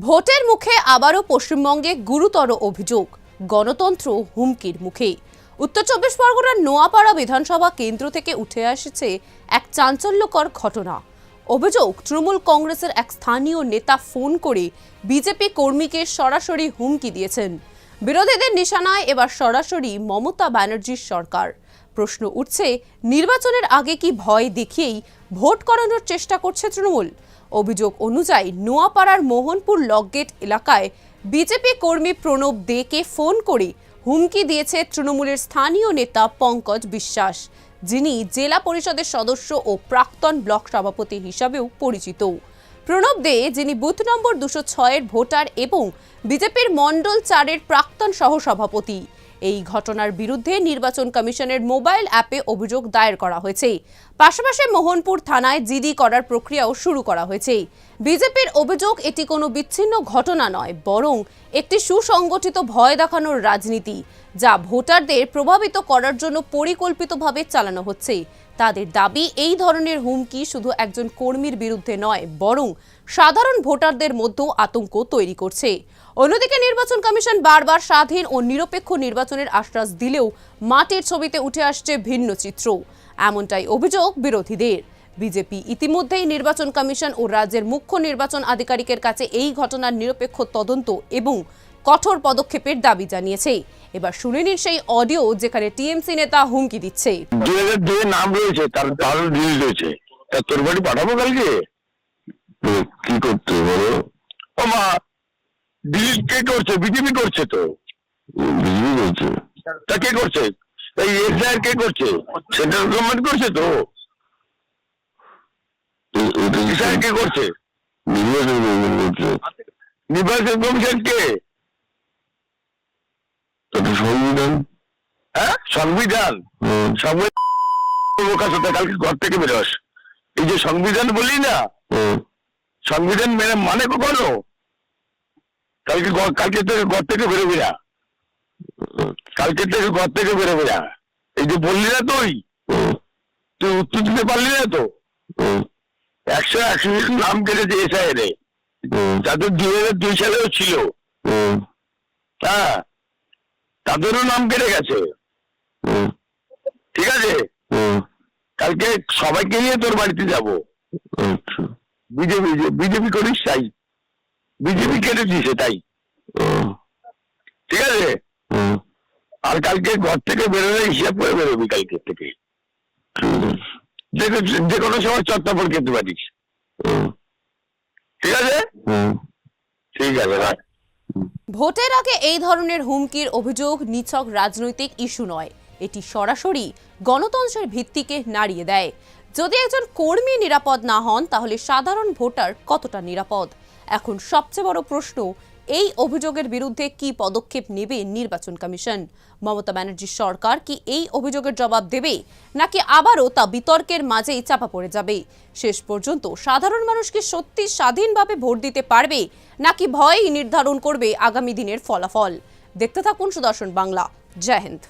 ভোটের মুখে আবারও পশ্চিমবঙ্গে গুরুতর অভিযোগ, গণতন্ত্র হুমকির মুখে। উত্তর চব্বিশ পরগনার নোয়াপাড়া বিধানসভা কেন্দ্র থেকে উঠে আসছে এক চাঞ্চল্যকর ঘটনা। অভিযোগ, তৃণমূল কংগ্রেসের এক স্থানীয় নেতা ফোন করে বিজেপি কর্মীকে সরাসরি হুমকি দিয়েছেন। বিরোধীদের নিশানায় এবার সরাসরি মমতা ব্যানার্জির সরকার। প্রশ্ন উঠছে, নির্বাচনের আগে কি ভয় দেখিয়েই ভোট করানোর চেষ্টা করছে তৃণমূল? অভিযোগ অনুযায়ী নোয়াপাড়ার মোহনপুর লকগেট এলাকায় বিজেপি কর্মী প্রণব দেকে ফোন করে হুমকি দিয়েছে তৃণমূলের স্থানীয় নেতা পঙ্কজ বিশ্বাস, যিনি জেলা পরিষদের সদস্য ও প্রাক্তন ব্লক সভাপতি হিসাবেও পরিচিত। প্রণব দে, যিনি বুথ নম্বর 206-এর ভোটার এবং বিজেপির মণ্ডল 4-এর প্রাক্তন সহসভাপতি। এই ঘটনার বিরুদ্ধে নির্বাচন কমিশনের মোবাইল অ্যাপে অভিযোগ দায়ের করা হয়েছে। পাশাপাশি মোহনপুর থানায় জিডি করার প্রক্রিয়াও শুরু করা হয়েছে। বিজেপির অভিযোগ, এটি কোনো বিচ্ছিন্ন ঘটনা নয়, বরং একটি সুসংগঠিত ভয় দেখানোর রাজনীতি, যা ভোটারদের প্রভাবিত করার জন্য পরিকল্পিতভাবে চালানো হচ্ছে। তাদের দাবি, এই ধরনের হুমকি শুধু একজন কর্মীর বিরুদ্ধে নয়, বরং সাধারণ ভোটারদের মধ্যেও আতঙ্ক তৈরি করছে। অন্যদিকে নির্বাচন কমিশন বারবার স্বাধীন ও নিরপেক্ষ নির্বাচনের আশ্বাস দিলেও মাটির ছবিতে উঠে আসছে ভিন্ন চিত্র। এমনটাই অভিযোগ বিরোধীদের। বিজেপি ইতিমধ্যেই নির্বাচন কমিশন ও রাজ্যের মুখ্য নির্বাচন আধিকারিকের কাছে এই ঘটনার নিরপেক্ষ তদন্ত এবং কঠোর পদক্ষেপের দাবি জানিয়েছে। এবার শুনে নিন সেই অডিও, যেখানে টিএমসি নেতা হুমকি দিচ্ছে। নাম রয়েছে, তার রিলিজ হয়েছে, তোর বাড়ি পাঠাবো কালকে। কি করতে বলো? ও মা, ডিলিট কে করছে? বিজেপি করছে তো। বিজেপি করছে? তা কে করছে? এই এসআইআর কে করছে? সেন্ট্রাল গভর্নমেন্ট করছে তো। এসআইআর কে করছে? নির্বাচন কমিশন করছে। নির্বাচন কমিশন কে? সংবিধান। হ্যাঁ, সংবিধান। কালকে ঘর থেকে বেরোস। এই যে সংবিধান বলি না, সংবিধান মানে কখনো কালকে থেকে ঘর থেকে বেরোবি না। কালকে থেকে ঘর থেকে বেরোবি না। এই যে বললি না, তুই উত্তর দিতে পারলি না তো। 100 নাম কেটেছে এসআইআর এ, যাদের 2002 সালেও ছিল। হ্যাঁ, তাদেরও নাম কেটে গেছে। ঠিক আছে, কালকে সবাইকে নিয়ে তোর বাড়িতে যাবো। বিজেপি করিস তাই, বিজেপি কেটে দিয়েছে তাই। ঠিক আছে, আর কালকে ঘর থেকে বেরোলে হিসাব করে বেরোবি কালকে থেকে। যে কোনো সময় চত্বর খেতে পারিস। ঠিক আছে, ঠিক আছে, রাখ। ভোটের আগে এই ধরনের হুমকির অভিযোগ নিছক রাজনৈতিক ইস্যু নয়, এটি সরাসরি গণতন্ত্রের ভিত্তিকে নাড়িয়ে দেয়। যদি একজন কর্মী নিরাপদ না হন, তাহলে সাধারণ ভোটার কতটা নিরাপদ? এখন সবচেয়ে বড় প্রশ্ন, এই অভিযোগের বিরুদ্ধে কি পদক্ষেপ নেবে নির্বাচন কমিশন? মমতা ব্যানার্জির সরকার কি এই অভিযোগের জবাব দেবে, নাকি আবারও তা বিতর্কের মাঝেই চাপা পড়ে যাবে? শেষ পর্যন্ত সাধারণ মানুষ কি সত্যি স্বাধীনভাবে ভোট দিতে পারবে, নাকি ভয়ই নির্ধারণ করবে আগামী দিনের ফলাফল? দেখতে থাকুন সুদর্শন বাংলা। জয় হিন্দ।